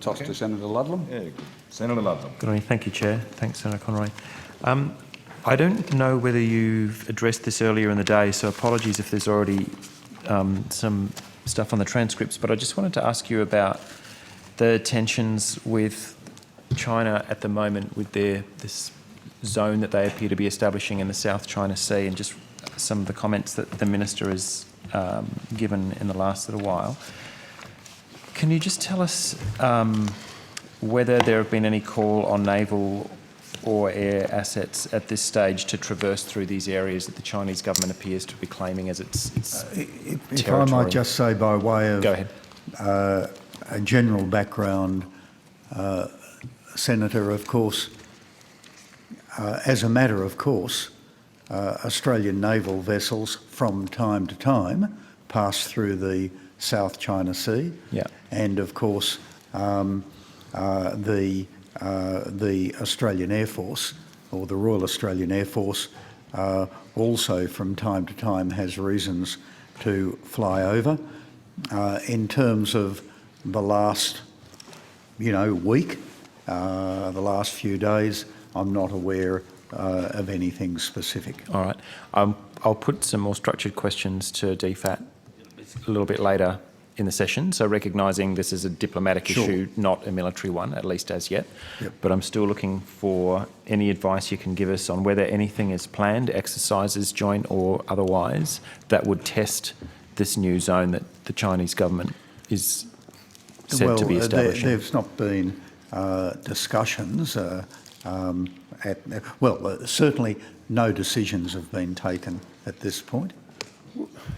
Toss to Senator Ludlam. Yeah, Senator Ludlam. Good morning. Thank you, Chair. Thanks, Senator Conroy. I don't know whether you've addressed this earlier in the day, so apologies if there's already some stuff on the transcripts, but I just wanted to ask you about the tensions with China at the moment with this zone that they appear to be establishing in the South China Sea, and just some of the comments that the Minister has given in the last little while. Can you just tell us whether there have been any call on naval or air assets at this stage to traverse through these areas that the Chinese government appears to be claiming as its If I might just say, by way of Go ahead. A general background, Senator, of course, as a matter of course, Australian naval vessels from time to time pass through the South China Sea, yeah. And of course the Australian Air Force, or the Royal Australian Air Force, also from time to time has reasons to fly over. In terms of the last, week, the last few days, I'm not aware of anything specific. All right. I'll put some more structured questions to DFAT a little bit later in the session, so recognising this is a diplomatic Sure. issue, not a military one, at least as yet. Yep. But I'm still looking for any advice you can give us on whether anything is planned, exercises, joint or otherwise, that would test this new zone that the Chinese government is said to be establishing. There's not been discussions certainly no decisions have been taken at this point.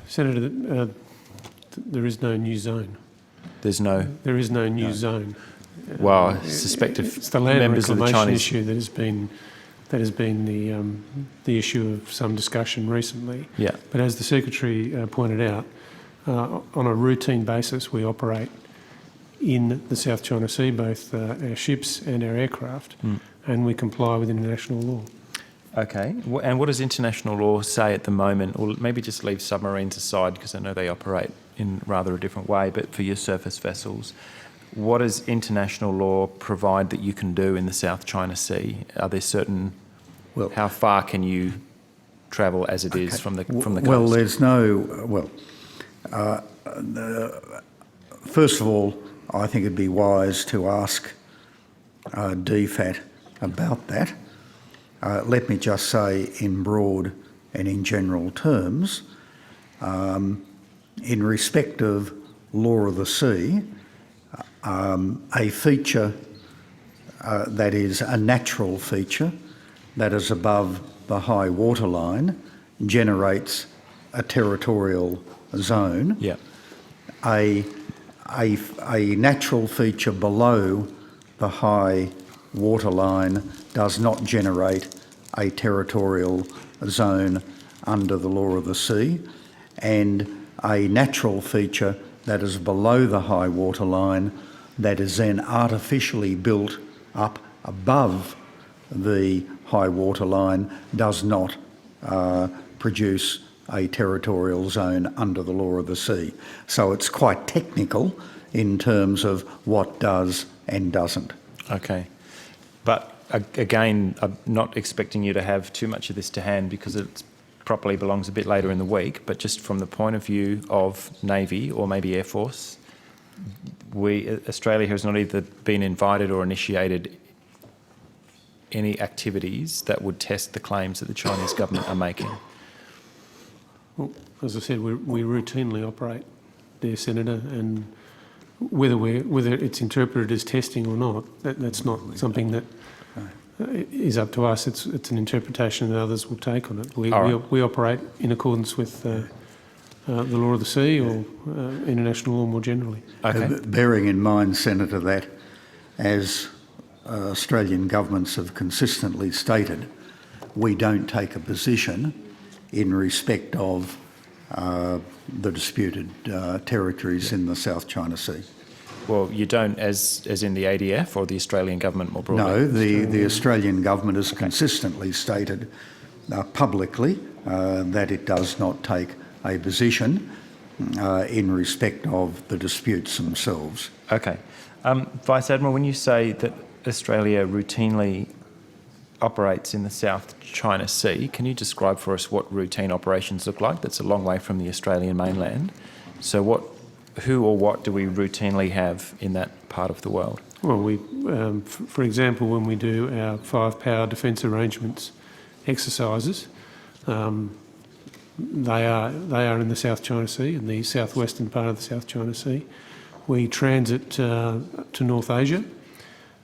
Senator, there is no new zone. There is no new zone. Well, I suspect if it's the land members of the reclamation Chinese issue that has been the issue of some discussion recently. Yeah. But as the Secretary pointed out, on a routine basis we operate in the South China Sea, both our ships and our aircraft, and we comply with international law. Okay, and what does international law say at the moment? Or maybe just leave submarines aside, because I know they operate in rather a different way, but for your surface vessels, what does international law provide that you can do in the South China Sea? Are there certain, how far can you travel as it is from the coast? Well, there's no, first of all, I think it'd be wise to ask DFAT about that. Let me just say in broad and in general terms, in respect of law of the sea, a feature that is a natural feature that is above the high water line generates a territorial zone. Yeah. A natural feature below the high water line does not generate a territorial zone under the law of the sea, and a natural feature that is below the high water line that is then artificially built up above the high water line does not produce a territorial zone under the law of the sea. So it's quite technical in terms of what does and doesn't. Okay. But again, I'm not expecting you to have too much of this to hand because it properly belongs a bit later in the week, but just from the point of view of Navy or maybe Air Force, Australia has not either been invited or initiated any activities that would test the claims that the Chinese government are making. Well, as I said, we routinely operate there, Senator, and whether it's interpreted as testing or not, that's not something that is up to us. It's an interpretation that others will take on it. We operate in accordance with the law of the sea or international law more generally. Okay. Bearing in mind, Senator, that as Australian governments have consistently stated, we don't take a position in respect of the disputed territories in the South China Sea. Well, you don't as in the ADF or the Australian government more broadly? No, the Australian government has consistently stated publicly that it does not take a position in respect of the disputes themselves. Okay. Vice Admiral, when you say that Australia routinely operates in the South China Sea, can you describe for us what routine operations look like? That's a long way from the Australian mainland. So who or what do we routinely have in that part of the world? Well, for example, when we do our 5-power defence arrangements exercises, they are in the South China Sea, in the southwestern part of the South China Sea. We transit to North Asia.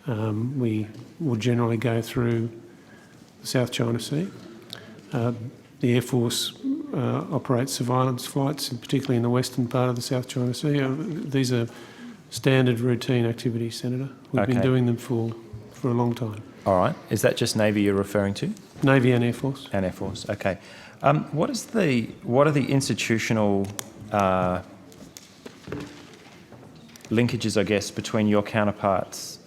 We will generally go through the South China Sea. The Air Force operates surveillance flights, particularly in the western part of the South China Sea. These are standard routine activities, Senator. We've been doing them for a long time. All right. Is that just Navy you're referring to? Navy and Air Force. And Air Force, okay. What are the institutional linkages, I guess, between your counterparts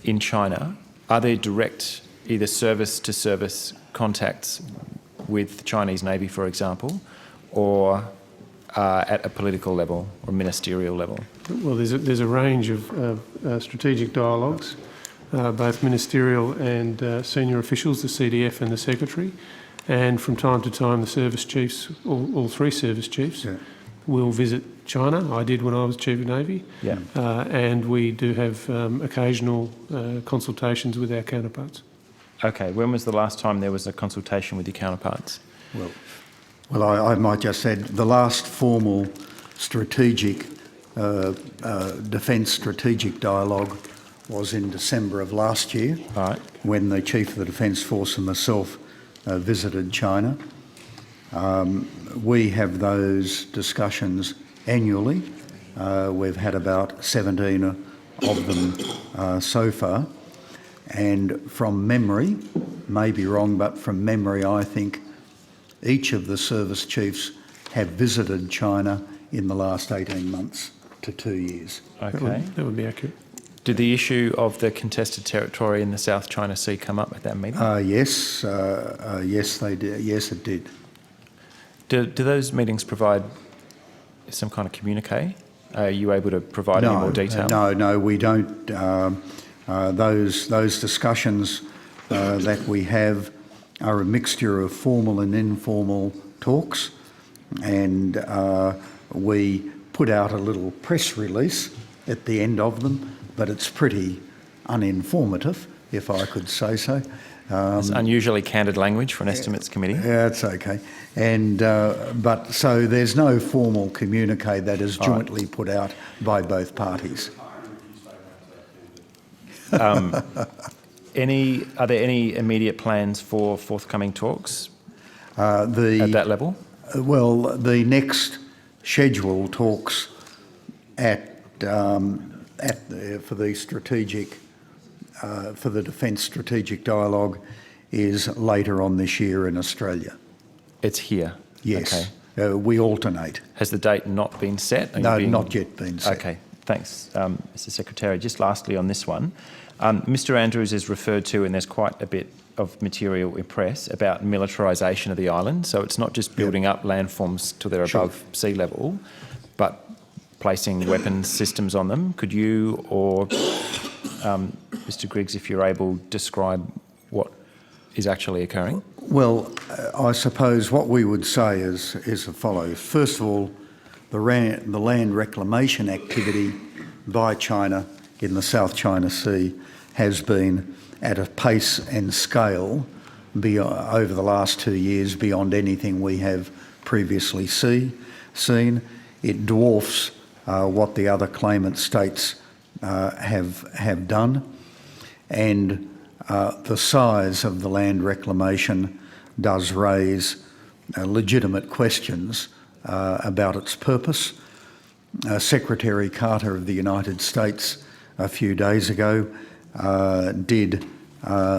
in China? Are there direct either service-to-service contacts with the Chinese Navy, for example, or at a political level or ministerial level? Well, there's a range of strategic dialogues, both ministerial and senior officials, the CDF and the Secretary, and from time to time the service chiefs, all 3 service chiefs, will visit China. I did when I was Chief of Navy, and we do have occasional consultations with our counterparts. Okay, when was the last time there was a consultation with your counterparts? Well, I might just add the last formal strategic defence strategic dialogue was in December of last year, when the Chief of the Defence Force and myself visited China. We have those discussions annually. We've had about 17 of them so far. And from memory, may be wrong, but from memory, I think each of the service chiefs have visited China in the last 18 months to 2 years. Okay. That would be accurate. Did the issue of the contested territory in the South China Sea come up at that meeting? Yes, they did. Yes, it did. Do those meetings provide some kind of communique? Are you able to provide any more detail? No, we don't. Those discussions that we have are a mixture of formal and informal talks, and we put out a little press release at the end of them, but it's pretty uninformative, if I could say so. It's unusually candid language for an estimates committee. Yeah, it's okay. And but so there's no formal communique that is jointly put out by both parties. Are there any immediate plans for forthcoming talks at that level? Well, the next scheduled talks for the strategic for the defence strategic dialogue is later on this year in Australia. It's here? Yes. Okay. We alternate. Has the date not been set? No, not yet been set. Okay, thanks, Mr Secretary. Just lastly on this one, Mr Andrews is referred to, and there's quite a bit of material in press about militarisation of the island. So it's not just building up landforms till they're above sea level, but placing weapons systems on them. Could you or Mr Griggs, if you're able, describe what is actually occurring? Well, I suppose what we would say is as follows. First of all, the land reclamation activity by China in the South China Sea has been at a pace and scale over the last 2 years beyond anything we have previously seen. It dwarfs what the other claimant states have done, and the size of the land reclamation does raise legitimate questions about its purpose. Secretary Carter of the United States a few days ago did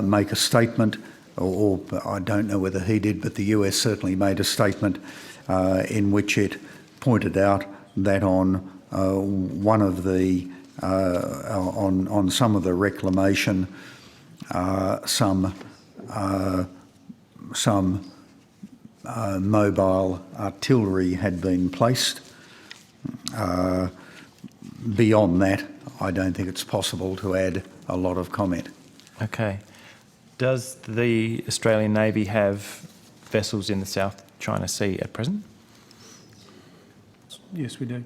make a statement, or I don't know whether he did, but the US certainly made a statement in which it pointed out that on one of the on some of the reclamation, some mobile artillery had been placed. Beyond that, I don't think it's possible to add a lot of comment. Okay. Does the Australian Navy have vessels in the South China Sea at present? Yes, we do.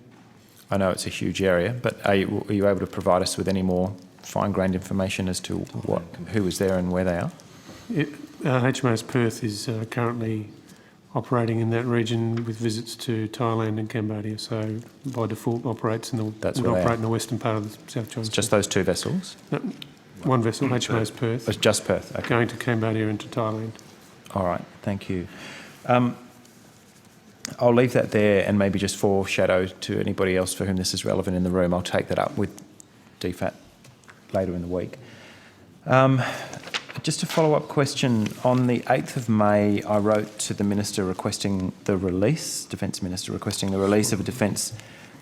I know it's a huge area, but are you able to provide us with any more fine-grained information as to who is there and where they are? HMAS Perth is currently operating in that region with visits to Thailand and Cambodia, so by default operates in the western part of the South China Sea. It's just those two vessels? No, one vessel, HMAS Perth. It's just Perth, okay. Going to Cambodia and to Thailand. All right, thank you. I'll leave that there and maybe just foreshadow to anybody else for whom this is relevant in the room. I'll take that up with DFAT later in the week. Just a follow-up question. On the 8th of May, I wrote to the Minister requesting the release, Defence Minister requesting the release of a Defence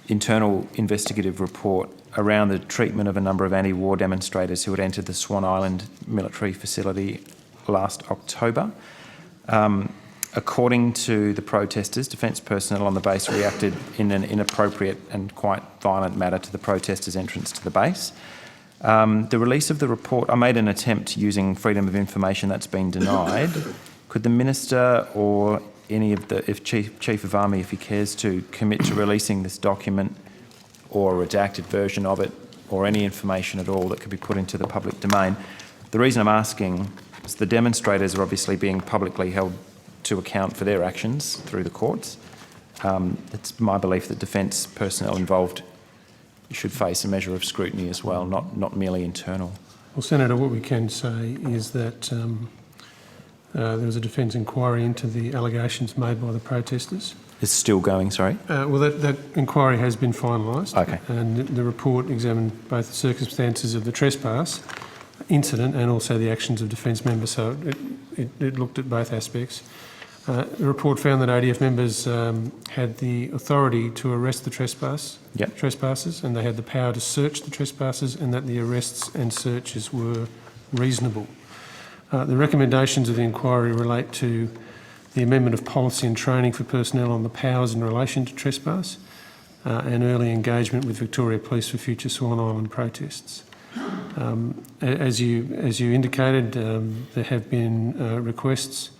internal investigative report around the treatment of a number of anti-war demonstrators who had entered the Swan Island military facility last October. According to the protesters, Defence personnel on the base reacted in an inappropriate and quite violent manner to the protesters' entrance to the base. The release of the report, I made an attempt using freedom of information that's been denied. Could the Minister or any of the, if Chief of Army, if he cares to, commit to releasing this document or a redacted version of it or any information at all that could be put into the public domain? The reason I'm asking is the demonstrators are obviously being publicly held to account for their actions through the courts. It's my belief that Defence personnel involved should face a measure of scrutiny as well, not merely internal. Well, Senator, what we can say is that there was a Defence inquiry into the allegations made by the protesters. It's still going, sorry? Well, that inquiry has been finalised. Okay. And the report examined both the circumstances of the trespass incident and also the actions of Defence members, so it looked at both aspects. The report found that ADF members had the authority to arrest the trespassers, and they had the power to search the trespassers, and that the arrests and searches were reasonable. The recommendations of the inquiry relate to the amendment of policy and training for personnel on the powers in relation to trespass, and early engagement with Victoria Police for future Swan Island protests. As you indicated, there have been requests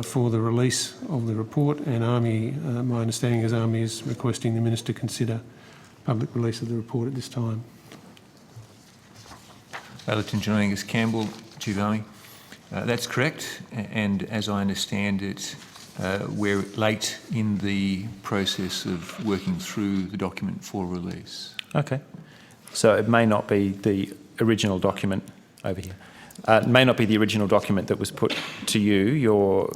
for the release of the report, and Army, my understanding is Army is requesting the Minister consider public release of the report at this time. Lieutenant General Angus Campbell, Chief Army. That's correct, and as I understand it, we're late in the process of working through the document for release. Okay. So it may not be the original document over here. It may not be the original document that was put to you. You're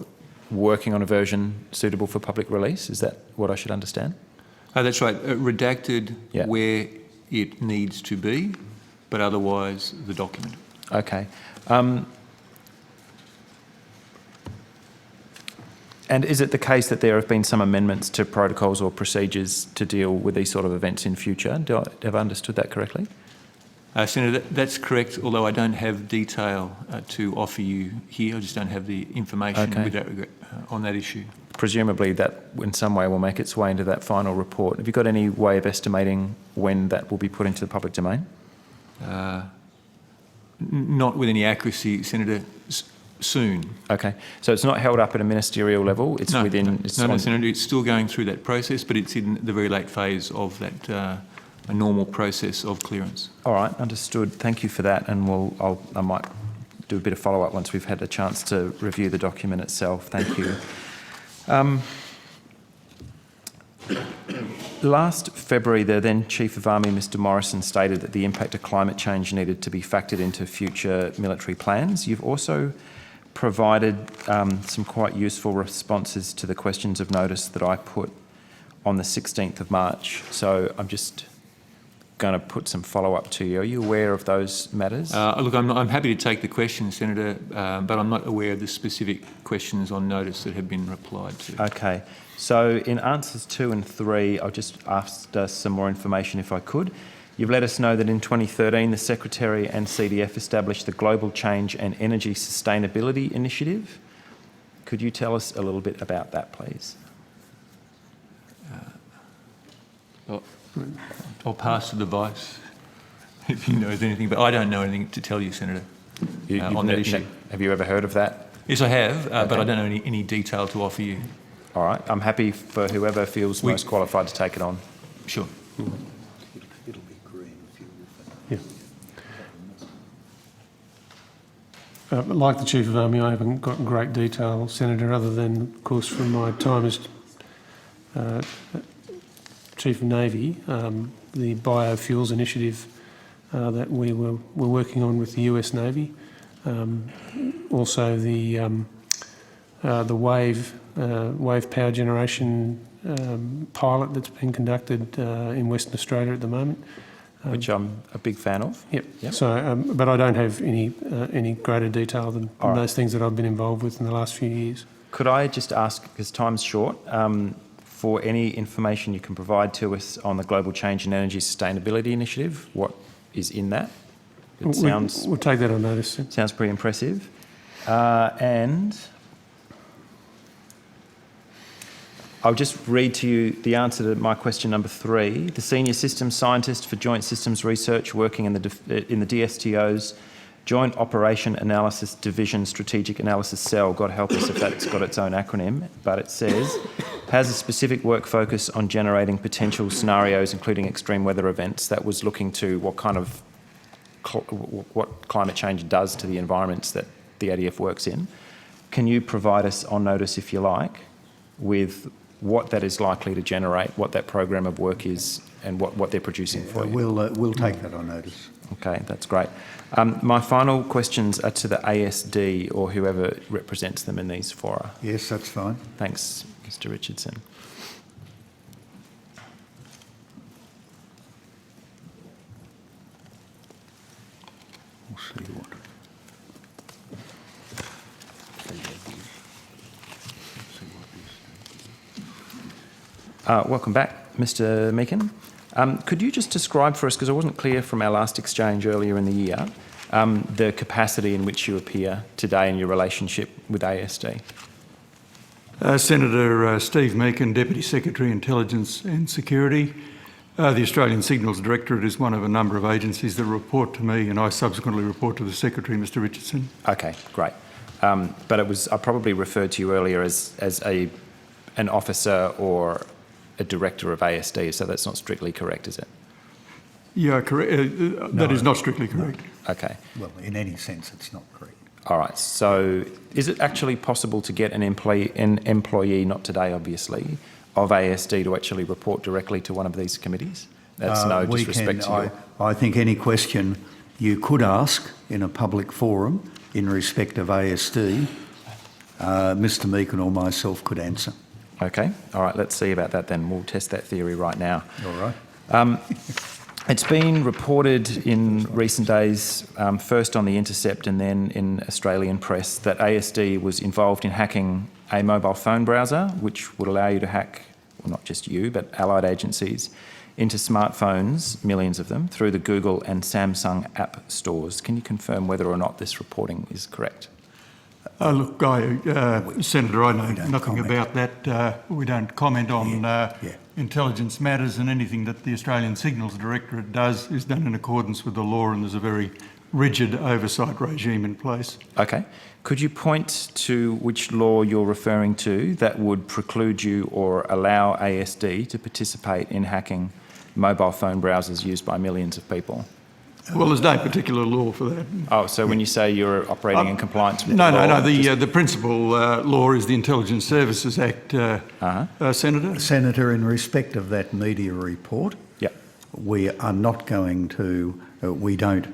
working on a version suitable for public release. Is that what I should understand? That's right. Redacted Yeah. where it needs to be, but otherwise the document. Okay. And is it the case that there have been some amendments to protocols or procedures to deal with these sort of events in future? Have I understood that correctly? Senator, that's correct, although I don't have detail to offer you here. I just don't have the information with that regret, on that issue. Presumably that in some way will make its way into that final report. Have you got any way of estimating when that will be put into the public domain? Not with any accuracy, Senator. Soon. Okay. So it's not held up at a ministerial level? It's within... No, Senator, it's still going through that process, but it's in the very late phase of that a normal process of clearance. All right, understood. Thank you for that, and I might do a bit of follow-up once we've had a chance to review the document itself. Thank you. Last February, the then Chief of Army, Mr Morrison, stated that the impact of climate change needed to be factored into future military plans. You've also provided some quite useful responses to the questions of notice that I put on the 16th of March. So I'm just going to put some follow-up to you. Are you aware of those matters? Look, I'm happy to take the question, Senator, but I'm not aware of the specific questions on notice that have been replied to. Okay. So in answers 2 and 3, I've just asked some more information if I could. You've let us know that in 2013, the Secretary and CDF established the Global Change and Energy Sustainability Initiative. Could you tell us a little bit about that, please? I'll pass to the Vice. if he knows anything, but I don't know anything to tell you, Senator, on that issue. Have you ever heard of that? Yes, I have, but I don't know any detail to offer you. All right. I'm happy for whoever feels most qualified to take it on. Sure. It'll be green fuel. Yeah. Like the Chief of Army, I haven't got great detail, Senator, other than, of course, from my time as Chief of Navy, the biofuels initiative that we were working on with the US Navy. Also the wave power generation pilot that's been conducted in Western Australia at the moment. Which I'm a big fan of. Yep. Yep. So, but I don't have any greater detail than those things that I've been involved with in the last few years. Could I just ask, because time's short, for any information you can provide to us on the Global Change and Energy Sustainability Initiative? What is in that? It sounds... We'll take that on notice. Sounds pretty impressive. And I'll just read to you the answer to my question number 3. The Senior Systems Scientist for Joint Systems Research working in the DSTO's Joint Operation Analysis Division Strategic Analysis Cell, God help us if that's got its own acronym, but it says, has a specific work focus on generating potential scenarios, including extreme weather events. That was looking to what kind of what climate change does to the environments that the ADF works in. Can you provide us on notice, if you like, with what that is likely to generate, what that program of work is, and what they're producing for you? We'll take that on notice. Okay, that's great. My final questions are to the ASD or whoever represents them in these fora. Yes, that's fine. Thanks, Mr. Richardson. We'll see what. Welcome back, Mr. Meakin. Could you just describe for us, because I wasn't clear from our last exchange earlier in the year, the capacity in which you appear today in your relationship with ASD? Senator Steve Meakin, Deputy Secretary, Intelligence and Security. The Australian Signals Directorate is one of a number of agencies that report to me, and I subsequently report to the Secretary, Mr. Richardson. Okay, great. But I probably referred to you earlier as an officer or a director of ASD, so that's not strictly correct, is it? Yeah, correct. That is not strictly correct. No. Okay. Well, in any sense, it's not correct. All right. So is it actually possible to get an employee, not today obviously, of ASD to actually report directly to one of these committees? That's no disrespect to you. I think any question you could ask in a public forum in respect of ASD, Mr. Meakin or myself could answer. Okay. All right. Let's see about that then. We'll test that theory right now. All right. It's been reported in recent days, first on The Intercept and then in Australian press, that ASD was involved in hacking a mobile phone browser, which would allow you to hack, well, not just you, but allied agencies, into smartphones, millions of them, through the Google and Samsung app stores. Can you confirm whether or not this reporting is correct? Look, Senator, I know nothing about that. We don't comment on intelligence matters, and anything that the Australian Signals Directorate does is done in accordance with the law, and there's a very rigid oversight regime in place. Okay. Could you point to which law you're referring to that would preclude you or allow ASD to participate in hacking mobile phone browsers used by millions of people? Well, there's no particular law for that. Oh, so when you say you're operating in compliance with the law... No. The principal law is the Intelligence Services Act, Senator. Senator, in respect of that media report, we are not going to... we don't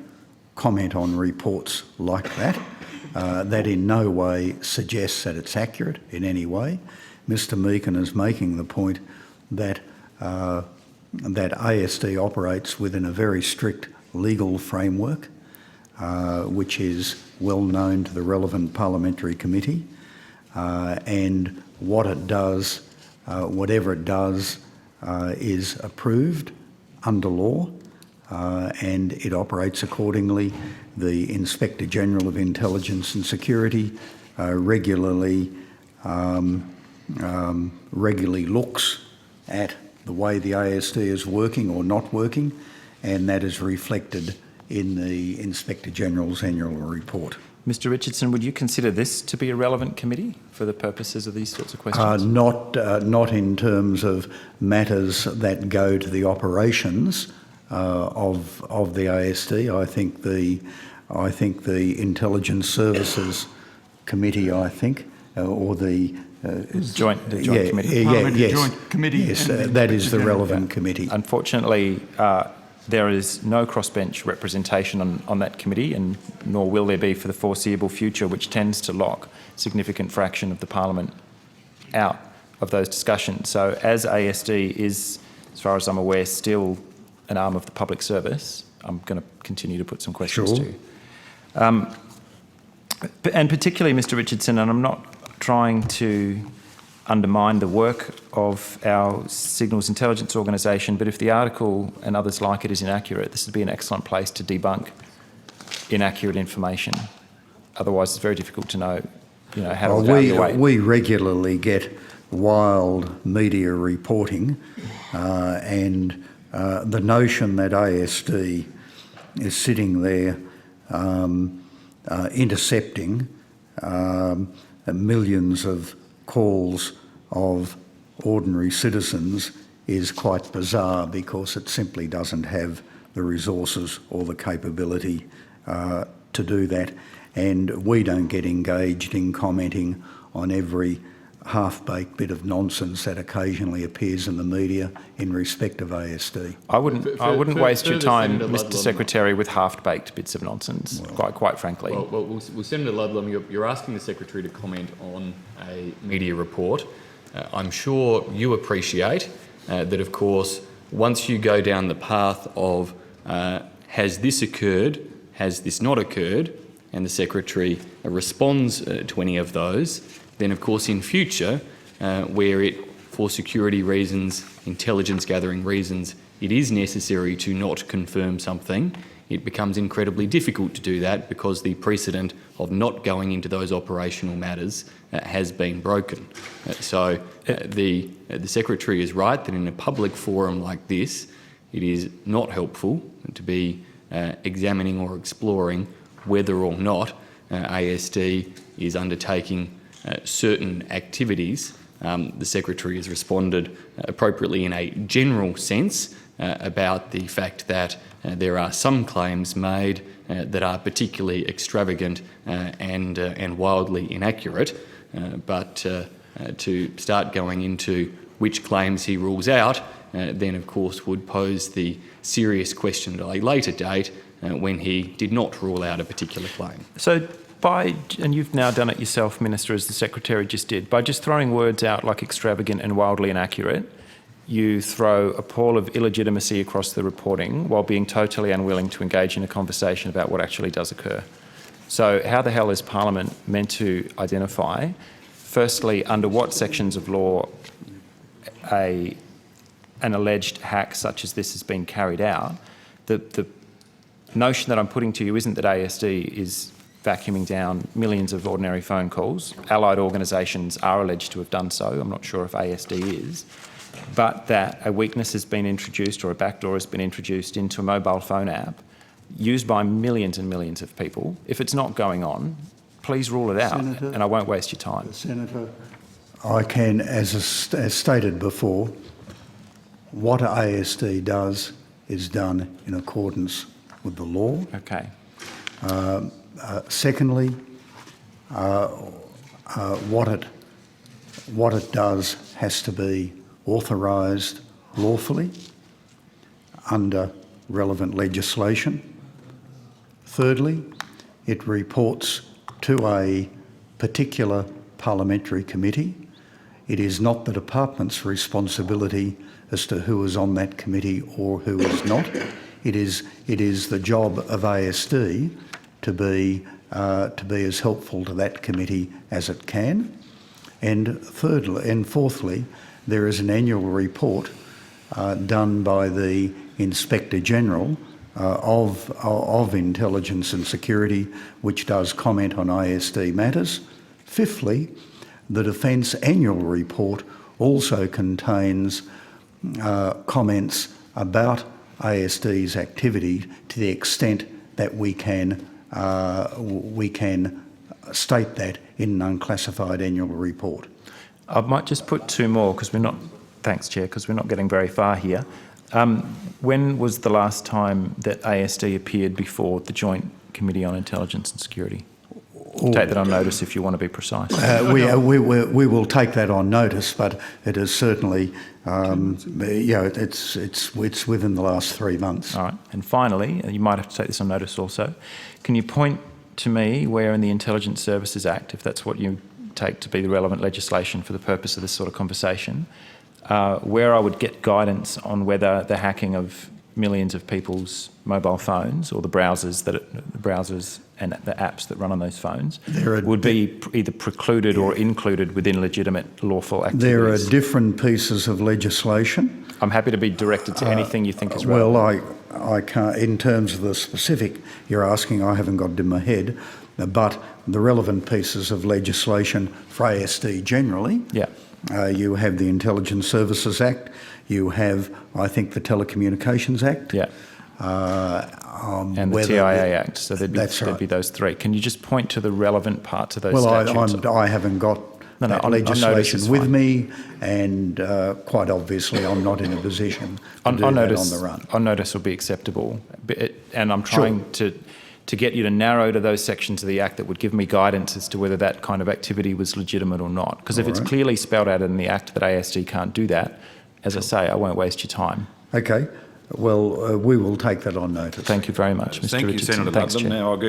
comment on reports like that. That in no way suggests that it's accurate in any way. Mr. Meakin is making the point that that ASD operates within a very strict legal framework, which is well known to the relevant parliamentary committee, and what it does, whatever it does, is approved under law, and it operates accordingly. The Inspector General of Intelligence and Security regularly looks at the way the ASD is working or not working, and that is reflected in the Inspector General's annual report. Mr. Richardson, would you consider this to be a relevant committee for the purposes of these sorts of questions? Not in terms of matters that go to the operations of the ASD. I think the Intelligence Services Committee, or the joint committee. Parliamentary Joint Committee. Yes, and the that is the Inspector General. relevant committee. Unfortunately, there is no crossbench representation on that committee, and nor will there be for the foreseeable future, which tends to lock a significant fraction of the Parliament out of those discussions. So as ASD is, as far as I'm aware, still an arm of the public service, I'm going to continue to put some questions to you. And particularly, Mr. Richardson, and I'm not trying to undermine the work of our Signals Intelligence Organisation, but if the article and others like it is inaccurate, this would be an excellent place to debunk inaccurate information. Otherwise, it's very difficult to know, how to evaluate. We regularly get wild media reporting, and the notion that ASD is sitting there intercepting millions of calls of ordinary citizens is quite bizarre, because it simply doesn't have the resources or the capability to do that. And we don't get engaged in commenting on every half-baked bit of nonsense that occasionally appears in the media in respect of ASD. I wouldn't waste your time, Senator Mr. Ludlam. Secretary, with half-baked bits of nonsense, quite frankly. Well, Senator Ludlam, you're asking the Secretary to comment on a media report. I'm sure you appreciate that, of course, once you go down the path of has this occurred, has this not occurred, and the Secretary responds to any of those, then of course in future, where for security reasons, intelligence gathering reasons, it is necessary to not confirm something, it becomes incredibly difficult to do that, because the precedent of not going into those operational matters has been broken. So the Secretary is right that in a public forum like this, it is not helpful to be examining or exploring whether or not ASD is undertaking certain activities. The Secretary has responded appropriately in a general sense about the fact that there are some claims made that are particularly extravagant and wildly inaccurate, but to start going into which claims he rules out then of course would pose the serious question at a later date when he did not rule out a particular claim. So and you've now done it yourself, Minister, as the Secretary just did, by just throwing words out like extravagant and wildly inaccurate, you throw a pall of illegitimacy across the reporting while being totally unwilling to engage in a conversation about what actually does occur. So how the hell is Parliament meant to identify, firstly, under what sections of law an alleged hack such as this has been carried out? The notion that I'm putting to you isn't that ASD is vacuuming down millions of ordinary phone calls. Allied organisations are alleged to have done so. I'm not sure if ASD is. But that a weakness has been introduced, or a backdoor has been introduced into a mobile phone app used by millions and millions of people. If it's not going on, please rule it out, Senator, and I won't waste your time. Senator, I can, as stated before, what ASD does is done in accordance with the law. Okay. Secondly, what it does has to be authorised lawfully under relevant legislation. Thirdly, it reports to a particular parliamentary committee. It is not the department's responsibility as to who is on that committee or who is not. It is the job of ASD to be as helpful to that committee as it can. And fourthly, there is an annual report done by the Inspector General of Intelligence and Security, which does comment on ASD matters. Fifthly, the Defence Annual Report also contains comments about ASD's activity to the extent that we can state that in an unclassified annual report. I might just put two more because we're not, thanks Chair, because we're not getting very far here. When was the last time that ASD appeared before the Joint Committee on Intelligence and Security? Take that on notice if you want to be precise. We will take that on notice, but it is certainly, it's within the last 3 months. All right. And finally, you might have to take this on notice also. Can you point to me where in the Intelligence Services Act, if that's what you take to be the relevant legislation for the purpose of this sort of conversation, where I would get guidance on whether the hacking of millions of people's mobile phones or the browsers and the apps that run on those phones would be either precluded or included within legitimate lawful activities? There are different pieces of legislation. I'm happy to be directed to anything you think is relevant. Well, I can't, in terms of the specific you're asking, I haven't got it in my head, but the relevant pieces of legislation for ASD generally, you have the Intelligence Services Act, you have, I think, the Telecommunications Act. And the TIA Act, so there'd be those three. Can you just point to the relevant parts of those statutes? I haven't got that legislation with me, and quite obviously I'm not in a position to do that on the run. On notice will be acceptable, and I'm trying to get you to narrow to those sections of the Act that would give me guidance as to whether that kind of activity was legitimate or not. Because if it's clearly spelled out in the Act that ASD can't do that, as I say, I won't waste your time. Okay. Well, we will take that on notice. Thank you very much, Mr. Thank you, Richardson. Senator Thanks, Ludlam. Chair. Now I'll go